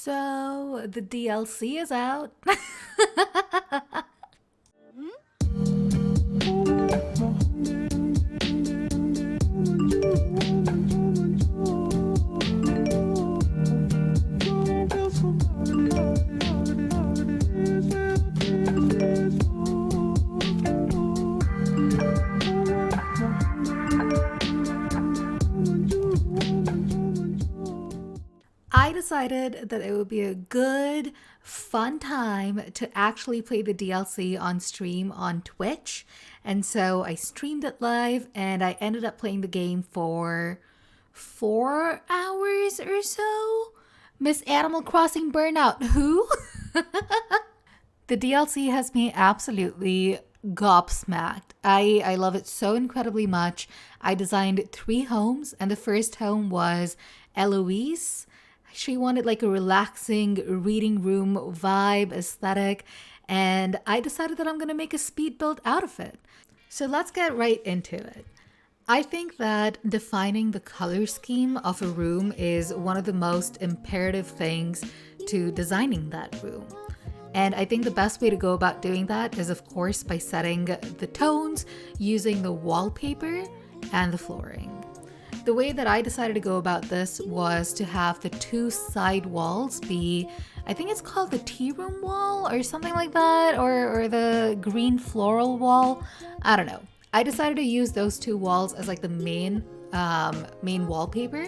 So the DLC is out. I decided that it would be a good, fun time to actually play the DLC on stream on Twitch. And so I streamed it live and I ended up playing the game for 4 hours or so. Miss Animal Crossing Burnout, who? The DLC has me absolutely gobsmacked. I love it so incredibly much. I designed 3 homes, and the first home was Eloise. She wanted like a relaxing reading room vibe, aesthetic, and I decided that I'm going to make a speed build out of it. So let's get right into it. I think that defining the color scheme of a room is one of the most imperative things to designing that room. And I think the best way to go about doing that is, of course, by setting the tones using the wallpaper and the flooring. The way that I decided to go about this was to have the 2 side walls be, I think it's called the tea room wall or something like that, or the green floral wall. I don't know. I decided to use those 2 walls as like the main wallpaper,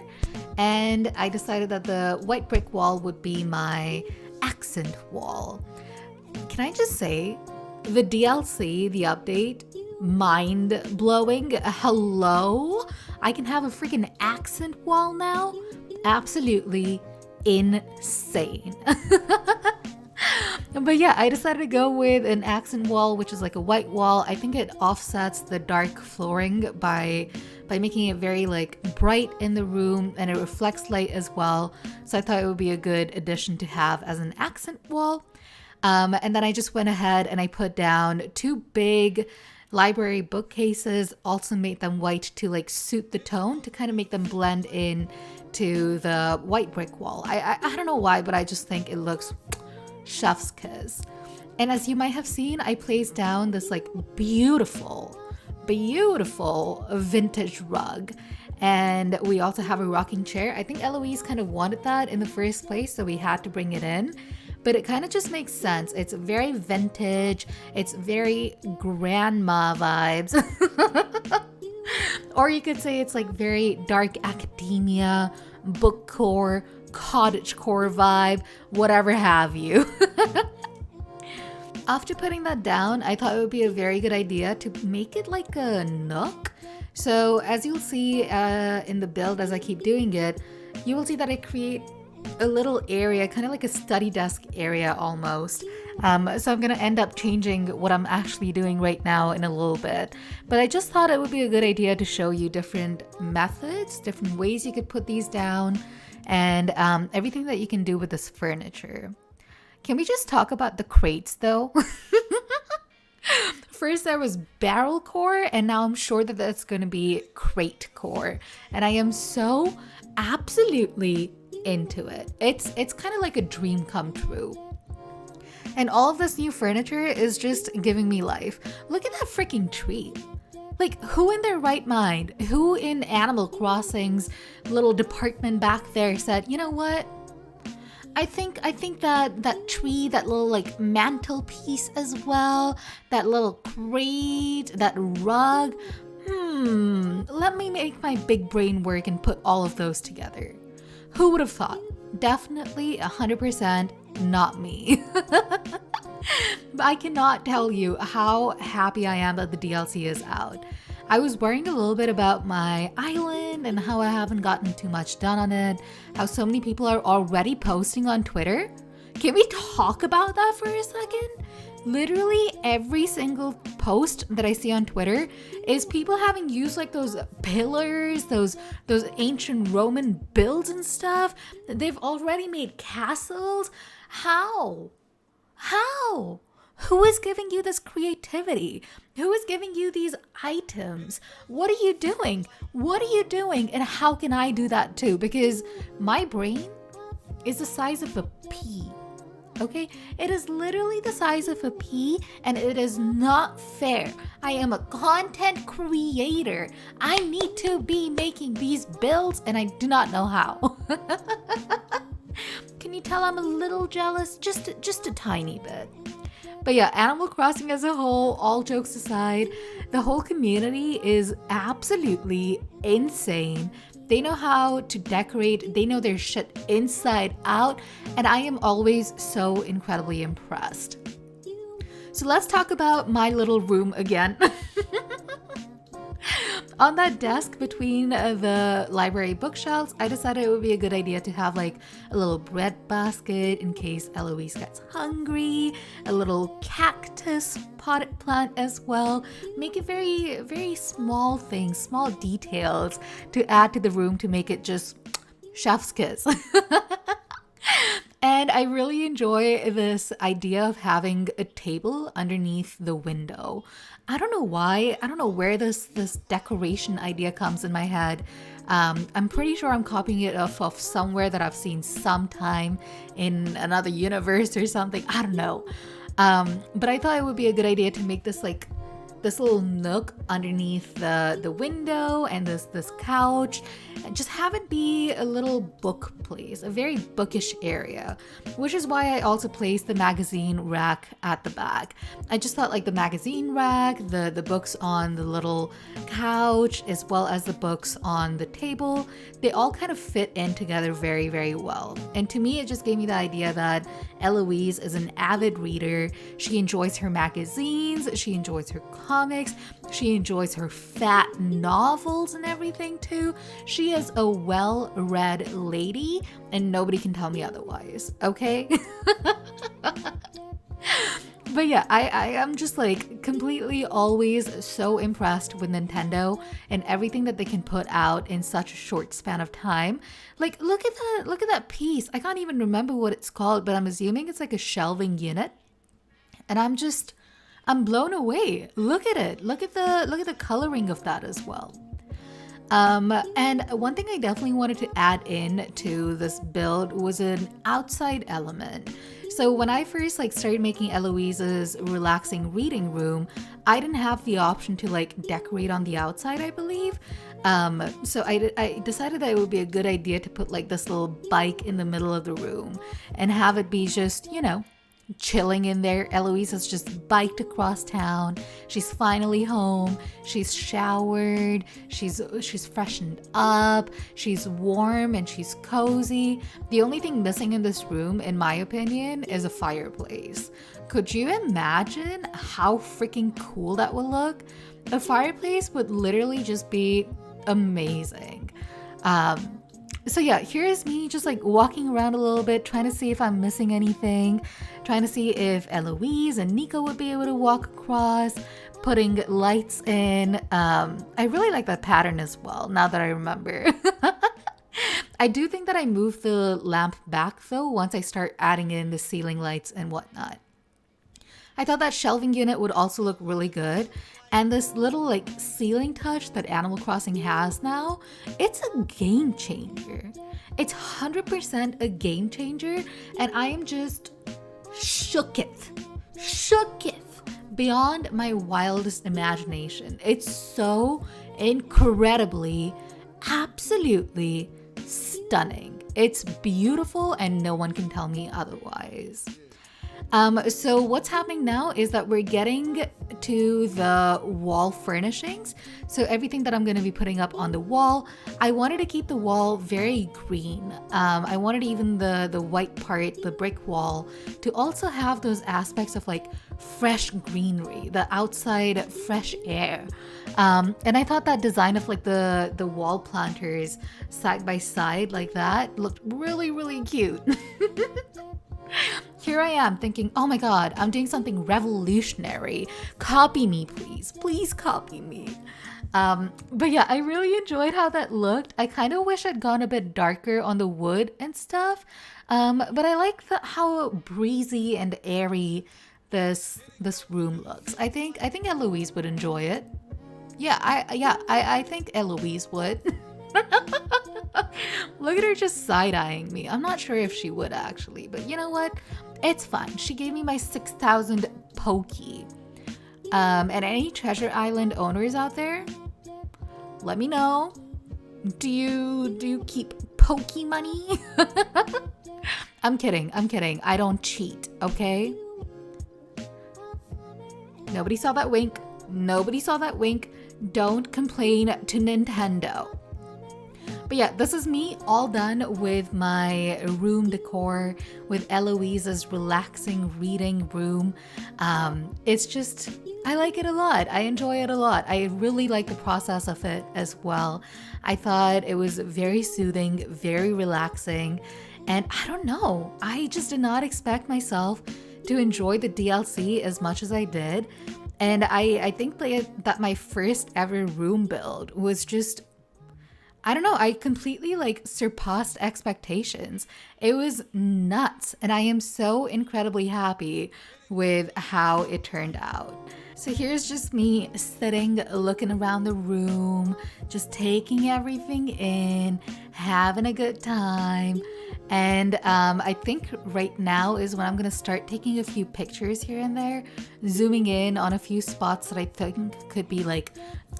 and I decided that the white brick wall would be my accent wall. Can I just say, the DLC, the update, mind blowing. Hello? I can have a freaking accent wall now? Absolutely insane. But yeah, I decided to go with an accent wall, which is like a white wall. I think it offsets the dark flooring by making it very like bright in the room, and it reflects light as well. So I thought it would be a good addition to have as an accent wall. And then I just went ahead and I put down 2 big library bookcases, also made them white to like suit the tone, to kind of make them blend in to the white brick wall. I don't know why, but I just think it looks chef's kiss. And as you might have seen, I placed down this like beautiful vintage rug. And we also have a rocking chair. I think Eloise kind of wanted that in the first place, so we had to bring it in. But it kind of just makes sense. It's very vintage. It's very grandma vibes. Or you could say it's like very dark academia, bookcore, cottagecore vibe, whatever have you. After putting that down, I thought it would be a very good idea to make it like a nook. So as you'll see in the build as I keep doing it, you will see that I create a little area, kind of like a study desk area almost. So I'm going to end up changing what I'm actually doing right now in a little bit. But I just thought it would be a good idea to show you different methods, different ways you could put these down, and everything that you can do with this furniture. Can we just talk about the crates though? First there was barrel core, and now I'm sure that that's going to be crate core. And I am so absolutely into it. It's kind of like a dream come true. And all of this new furniture is just giving me life. Look at that freaking tree. Like, who in their right mind, who in Animal Crossing's little department back there said, you know what? I think that tree, that little like mantelpiece as well, that little crate, that rug, let me make my big brain work and put all of those together. Who would have thought? Definitely 100% not me. But I cannot tell you how happy I am that the DLC is out. I was worrying a little bit about my island and how I haven't gotten too much done on it, how so many people are already posting on Twitter. Can we talk about that for a second? Literally every single post that I see on Twitter is people having used like those pillars, those ancient Roman builds and stuff. They've already made castles. How? Who is giving you this creativity? Who is giving you these items? What are you doing? And how can I do that too? Because my brain is the size of a pea. Okay, it is literally the size of a pea, and it is not fair. I am a content creator. I need to be making these builds, and I do not know how. Can you tell I'm a little jealous? Just a tiny bit. But yeah, Animal Crossing as a whole, all jokes aside, the whole community is absolutely insane. They know how to decorate, they know their shit inside out, and I am always so incredibly impressed. So let's talk about my little room again. On that desk between the library bookshelves, I decided it would be a good idea to have like a little bread basket in case Eloise gets hungry, a little cactus potted plant as well. Make it very, very small things, small details to add to the room to make it just chef's kiss. And I really enjoy this idea of having a table underneath the window. I don't know why. I don't know where this decoration idea comes in my head. I'm pretty sure I'm copying it off of somewhere that I've seen sometime in another universe or something. I don't know. But I thought it would be a good idea to make this like this little nook underneath the window and this couch, and just have it be a little book place, a very bookish area, which is why I also placed the magazine rack at the back. I just thought like the magazine rack, the books on the little couch, as well as the books on the table, they all kind of fit in together very, very well. And to me, it just gave me the idea that Eloise is an avid reader. She enjoys her magazines, she enjoys her comics, she enjoys her fat novels and everything too. She is a well-read lady, and nobody can tell me otherwise, okay? But yeah, I am just like completely always so impressed with Nintendo and everything that they can put out in such a short span of time. Like look at that piece. I can't even remember what it's called, but I'm assuming it's like a shelving unit. And I'm blown away. Look at it. Look at the coloring of that as well. And one thing I definitely wanted to add in to this build was an outside element. So when I first started making Eloise's relaxing reading room, I didn't have the option to decorate on the outside, I believe. So I decided that it would be a good idea to put this little bike in the middle of the room and have it be just, chilling in there. Eloise has just biked across town. She's finally home. She's showered. She's freshened up. She's warm and she's cozy. The only thing missing in this room, in my opinion, is a fireplace. Could you imagine how freaking cool that would look? A fireplace would literally just be amazing. So yeah, here's me just walking around a little bit, trying to see if I'm missing anything, trying to see if Eloise and Nico would be able to walk across, putting lights in. I really like that pattern as well, now that I remember. I do think that I moved the lamp back though, once I start adding in the ceiling lights and whatnot. I thought that shelving unit would also look really good. And this little ceiling touch that Animal Crossing has now, it's a game changer. It's 100% a game changer. And I am just shooketh beyond my wildest imagination. It's so incredibly, absolutely stunning. It's beautiful and no one can tell me otherwise. So what's happening now is that we're getting to the wall furnishings. So everything that I'm going to be putting up on the wall, I wanted to keep the wall very green. I wanted even the white part, the brick wall, to also have those aspects of fresh greenery, the outside fresh air. And I thought that design of the wall planters side by side like that looked really, really cute. Here I am thinking, oh my god, I'm doing something revolutionary. Copy me, please. Please copy me. But yeah, I really enjoyed how that looked. I kind of wish I'd gone a bit darker on the wood and stuff. But I like how breezy and airy this room looks. I think Eloise would enjoy it. Yeah, I think Eloise would. Look at her just side-eyeing me. I'm not sure if she would actually, but you know what? It's fine. She gave me my 6,000 pokey. And any Treasure Island owners out there, let me know. Do you keep pokey money? I'm kidding. I don't cheat, okay? Nobody saw that wink. Don't complain to Nintendo. But yeah, this is me all done with my room decor, with Eloise's relaxing reading room. It's just, I like it a lot. I enjoy it a lot. I really like the process of it as well. I thought it was very soothing, very relaxing. And I don't know, I just did not expect myself to enjoy the DLC as much as I did. And I think that my first ever room build was just, I don't know, I completely like surpassed expectations. It was nuts, and I am so incredibly happy with how it turned out. So here's just me sitting, looking around the room, just taking everything in, having a good time. And I think right now is when I'm going to start taking a few pictures here and there, zooming in on a few spots that I think could be like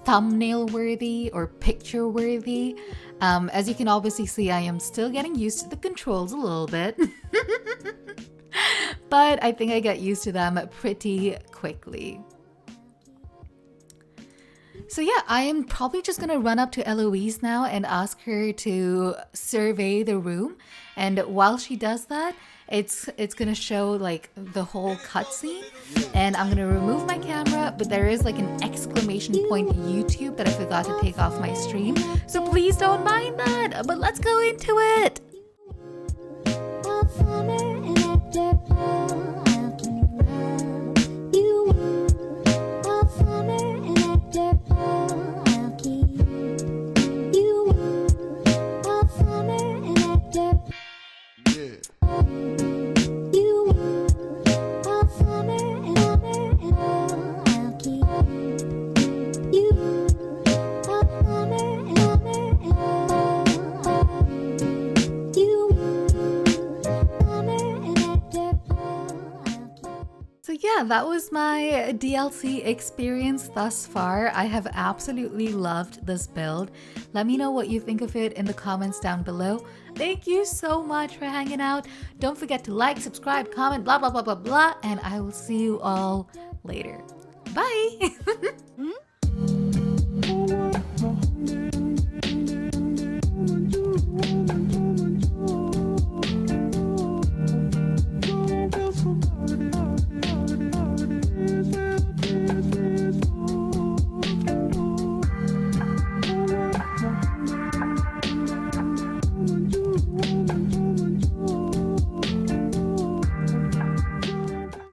thumbnail worthy or picture worthy. As you can obviously see, I am still getting used to the controls a little bit. But I think I got used to them pretty quickly. So yeah, I am probably just gonna run up to Eloise now and ask her to survey the room. And while she does that, it's gonna show like the whole cutscene. And I'm gonna remove my camera, but there is like an exclamation point YouTube that I forgot to take off my stream. So please don't mind that, but let's go into it. So yeah, that was my DLC experience thus far. I have absolutely loved this build. Let me know what you think of it in the comments down below. Thank you so much for hanging out. Don't forget to like, subscribe, comment, blah, blah, blah, blah, blah, and I will see you all later. Bye!